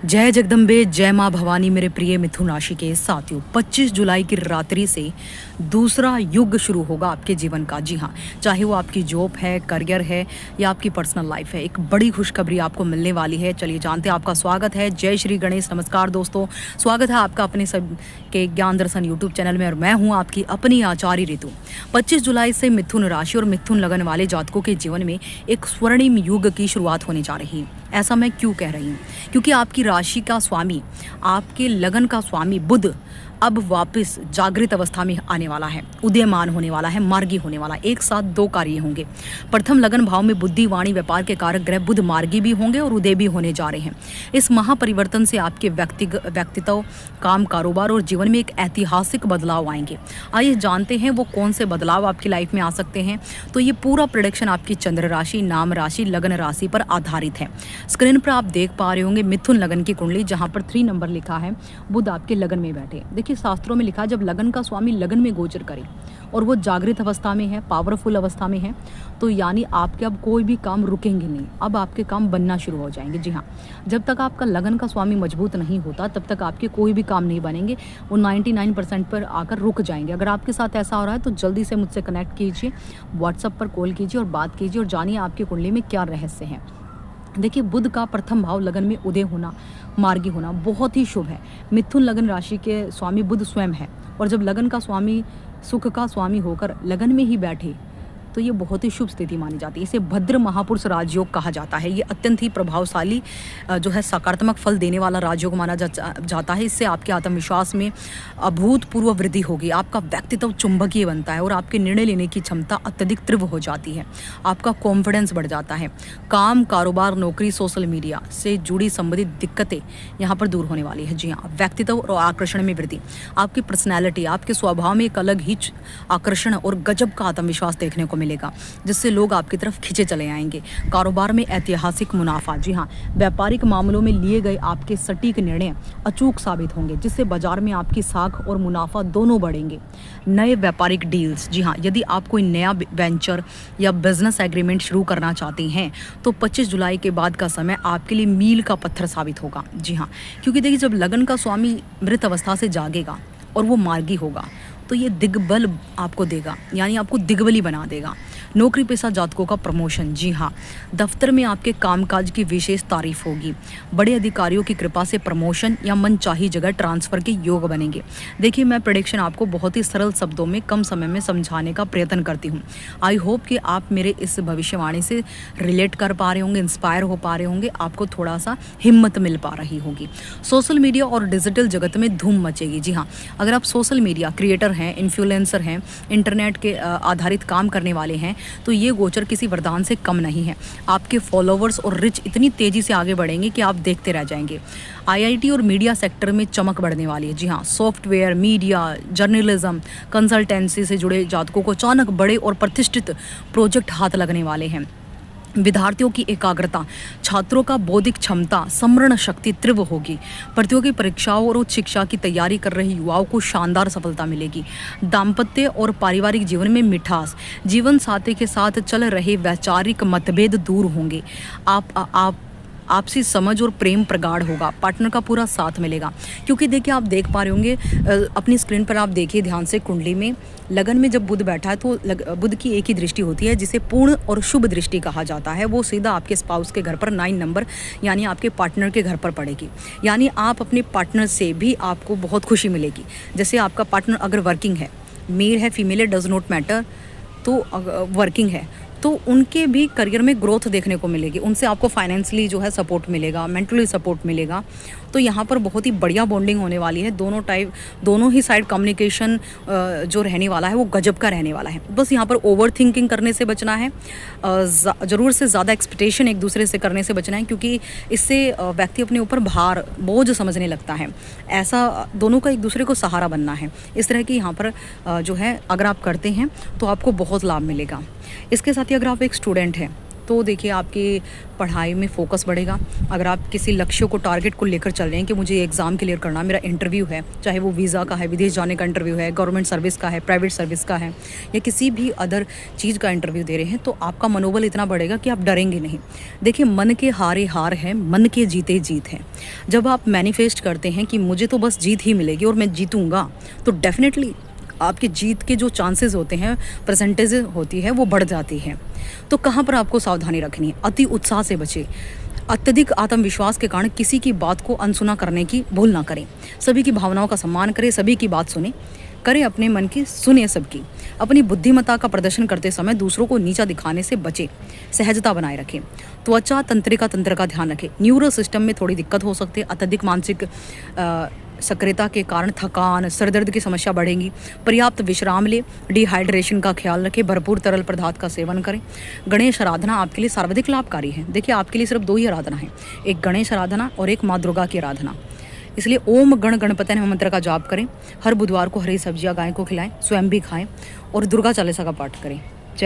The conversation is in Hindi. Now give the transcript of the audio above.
जय जगदम्बे, जय माँ भवानी। मेरे प्रिय मिथुन राशि के साथियों, 25 जुलाई की रात्रि से दूसरा युग शुरू होगा आपके जीवन का। जी हाँ, चाहे वो आपकी जॉब है, करियर है या आपकी पर्सनल लाइफ है, एक बड़ी खुशखबरी आपको मिलने वाली है। चलिए जानते हैं। आपका स्वागत है। जय श्री गणेश। नमस्कार दोस्तों, स्वागत है आपका अपने सब के ज्ञान दर्शन यूट्यूब चैनल में और मैं हूँ आपकी अपनी आचार्य ऋतु। 25 जुलाई से मिथुन राशि और मिथुन लगन वाले जातकों के जीवन में एक स्वर्णिम युग की शुरुआत होने जा रही है। ऐसा मैं क्यों कह रही हूँ? क्योंकि आपकी राशि का स्वामी, आपके लगन का स्वामी बुध अब वापस जागृत अवस्था में आने वाला है, उदयमान होने वाला है, मार्गी होने वाला है। एक साथ दो कार्य होंगे। प्रथम लगन भाव में बुद्धि, वाणी, व्यापार के कारक ग्रह बुध मार्गी भी होंगे और उदय भी होने जा रहे हैं। इस महापरिवर्तन से आपके व्यक्तित्व, काम, कारोबार और जीवन में एक ऐतिहासिक बदलाव आएंगे। आइए जानते हैं वो कौन से बदलाव आपकी लाइफ में आ सकते हैं। तो ये पूरा प्रेडिक्शन आपकी चंद्र राशि, नाम राशि, लगन राशि पर आधारित है। स्क्रीन पर आप देख पा रहे होंगे मिथुन लगन की कुंडली, जहाँ पर 3 नंबर लिखा है। बुध आपके लगन में बैठे। देखिए शास्त्रों में लिखा है जब लगन का स्वामी लगन में गोचर करे और वो जागृत अवस्था में है, पावरफुल अवस्था में है, तो यानी आपके अब कोई भी काम रुकेंगे नहीं। अब आपके काम बनना शुरू हो जाएंगे। जी हाँ, जब तक आपका लगन का स्वामी मजबूत नहीं होता तब तक आपके कोई भी काम नहीं बनेंगे। वो 99% पर आकर रुक जाएंगे। अगर आपके साथ ऐसा हो रहा है तो जल्दी से मुझसे कनेक्ट कीजिए, व्हाट्सएप पर कॉल कीजिए और बात कीजिए और जानिए आपकी कुंडली में क्या रहस्य है। देखिए, बुध का प्रथम भाव लगन में उदय होना, मार्गी होना बहुत ही शुभ है। मिथुन लगन राशि के स्वामी बुध स्वयं है और जब लगन का स्वामी सुख का स्वामी होकर लगन में ही बैठे तो ये बहुत ही शुभ स्थिति मानी जाती है। इसे भद्र महापुरुष राजयोग कहा जाता है। ये अत्यंत ही प्रभावशाली जो है सकारात्मक फल देने वाला राजयोग माना जाता है। इससे आपके आत्मविश्वास में अभूतपूर्व वृद्धि होगी। आपका व्यक्तित्व चुंबकीय बनता है और आपके निर्णय लेने की क्षमता अत्यधिक तीव्र हो जाती है। आपका कॉन्फिडेंस बढ़ जाता है। काम, कारोबार, नौकरी, सोशल मीडिया से जुड़ी संबंधित दिक्कतें यहाँ पर दूर होने वाली है। जी हाँ, व्यक्तित्व और आकर्षण में वृद्धि। आपकी पर्सनैलिटी, आपके स्वभाव में एक अलग ही आकर्षण और गजब का आत्मविश्वास देखने को मिलेगा, जिससे लोग आपकी तरफ खींचे चले आएंगे। कारोबार में ऐतिहासिक मुनाफा। जी हाँ, व्यापारिक मामलों में लिए गए आपके सटीक निर्णय अचूक साबित होंगे, जिससे बाजार में आपकी साख और मुनाफा दोनों बढ़ेंगे। नए व्यापारिक डील्स। जी हाँ, यदि आप कोई नया वेंचर या बिजनेस एग्रीमेंट शुरू करना चाहते हैं तो 25 जुलाई के बाद का समय आपके लिए मील का पत्थर साबित होगा। जी हाँ, क्योंकि देखिए जब लगन का स्वामी मृत अवस्था से जागेगा और वो मार्गी होगा तो ये दिग्बल आपको देगा, यानी आपको दिग्बली बना देगा। नौकरी पेशा जातकों का प्रमोशन। जी हाँ, दफ्तर में आपके कामकाज की विशेष तारीफ होगी। बड़े अधिकारियों की कृपा से प्रमोशन या मनचाही जगह ट्रांसफर के योग बनेंगे। देखिए, मैं प्रेडिक्शन आपको बहुत ही सरल शब्दों में कम समय में समझाने का प्रयत्न करती हूँ। आई होप कि आप मेरे इस भविष्यवाणी से रिलेट कर पा रहे होंगे, इंस्पायर हो पा रहे होंगे, आपको थोड़ा सा हिम्मत मिल पा रही होगी। सोशल मीडिया और डिजिटल जगत में धूम मचेगी। जी हाँ, अगर आप सोशल मीडिया क्रिएटर हैं, इन्फ्लुएंसर हैं, इंटरनेट के आधारित काम करने वाले हैं तो ये गोचर किसी वरदान से कम नहीं है। आपके फॉलोवर्स और रिच इतनी तेजी से आगे बढ़ेंगे कि आप देखते रह जाएंगे। आईआईटी और मीडिया सेक्टर में चमक बढ़ने वाली है। जी हाँ, सॉफ्टवेयर, मीडिया, जर्नलिज्म, कंसल्टेंसी से जुड़े जातकों को अचानक बड़े और प्रतिष्ठित प्रोजेक्ट हाथ लगने वाले हैं। विद्यार्थियों की एकाग्रता, छात्रों का बौद्धिक क्षमता, स्मरण शक्ति तीव्र होगी। प्रतियोगी परीक्षाओं और उच्च शिक्षा की तैयारी कर रहे युवाओं को शानदार सफलता मिलेगी। दाम्पत्य और पारिवारिक जीवन में मिठास, जीवन साथी के साथ चल रहे वैचारिक मतभेद दूर होंगे। आप आपसी समझ और प्रेम प्रगाढ़ होगा। पार्टनर का पूरा साथ मिलेगा। क्योंकि देखिए, आप देख पा रहे होंगे अपनी स्क्रीन पर, आप देखिए ध्यान से, कुंडली में लगन में जब बुध बैठा है तो बुध की एक ही दृष्टि होती है जिसे पूर्ण और शुभ दृष्टि कहा जाता है। वो सीधा आपके स्पाउस के घर पर 9 नंबर यानी आपके पार्टनर के घर पर पड़ेगी। यानी आप अपने पार्टनर से भी आपको बहुत खुशी मिलेगी। जैसे आपका पार्टनर अगर वर्किंग है, मेल है, फीमेल है, डज नॉट मैटर, तो वर्किंग है तो उनके भी करियर में ग्रोथ देखने को मिलेगी। उनसे आपको फाइनेंशियली जो है सपोर्ट मिलेगा, मेंटली सपोर्ट मिलेगा। तो यहाँ पर बहुत ही बढ़िया बॉन्डिंग होने वाली है। दोनों ही साइड कम्युनिकेशन जो रहने वाला है वो गजब का रहने वाला है। बस यहाँ पर ओवर थिंकिंग करने से बचना है, ज़रूर से ज़्यादा एक्सपेक्टेशन एक दूसरे से करने से बचना है, क्योंकि इससे व्यक्ति अपने ऊपर भार, बोझ समझने लगता है। ऐसा दोनों का एक दूसरे को सहारा बनना है। इस तरह की यहाँ पर जो है अगर आप करते हैं तो आपको बहुत लाभ मिलेगा। इसके साथ ही अगर आप एक स्टूडेंट हैं तो देखिए आपके पढ़ाई में फोकस बढ़ेगा। अगर आप किसी लक्ष्य को, टारगेट को लेकर चल रहे हैं कि मुझे ये एग्ज़ाम क्लियर करना, मेरा इंटरव्यू है, चाहे वो वीज़ा का है, विदेश जाने का इंटरव्यू है, गवर्नमेंट सर्विस का है, प्राइवेट सर्विस का है, या किसी भी अदर चीज़ का इंटरव्यू दे रहे हैं, तो आपका मनोबल इतना बढ़ेगा कि आप डरेंगे नहीं। देखिए मन के हारे हार है, मन के जीते जीत है। जब आप मैनिफेस्ट करते हैं कि मुझे तो बस जीत ही मिलेगी और मैं जीतूँगा, तो डेफ़िनेटली आपकी जीत के जो चांसेस होते हैं, परसेंटेज होती है, वो बढ़ जाती है। तो कहाँ पर आपको सावधानी रखनी है? अति उत्साह से बचें। अत्यधिक आत्मविश्वास के कारण किसी की बात को अनसुना करने की भूल ना करें। सभी की भावनाओं का सम्मान करें, सभी की बात सुनें, करें अपने मन की, सुनिए सबकी। अपनी बुद्धिमत्ता का प्रदर्शन करते समय दूसरों को नीचा दिखाने से बचें। सहजता बनाए रखें। त्वचा तंत्रिका तंत्र का ध्यान रखें। न्यूरो सिस्टम में थोड़ी दिक्कत हो सकती है। अत्यधिक मानसिक सक्रियता के कारण थकान, सर दर्द की समस्या बढ़ेगी। पर्याप्त विश्राम लें, डिहाइड्रेशन का ख्याल रखें, भरपूर तरल पदार्थ का सेवन करें। गणेश आराधना आपके लिए सर्वाधिक लाभकारी है। देखिए आपके लिए सिर्फ 2 ही आराधना है, एक गणेश आराधना और एक माँ दुर्गा की आराधना। इसलिए ओम गण गणपति नमः मंत्र का जाप करें। हर बुधवार को हरी सब्जियां गाय को खिलाएं, स्वयं भी खाएं और दुर्गा चालीसा का पाठ करें।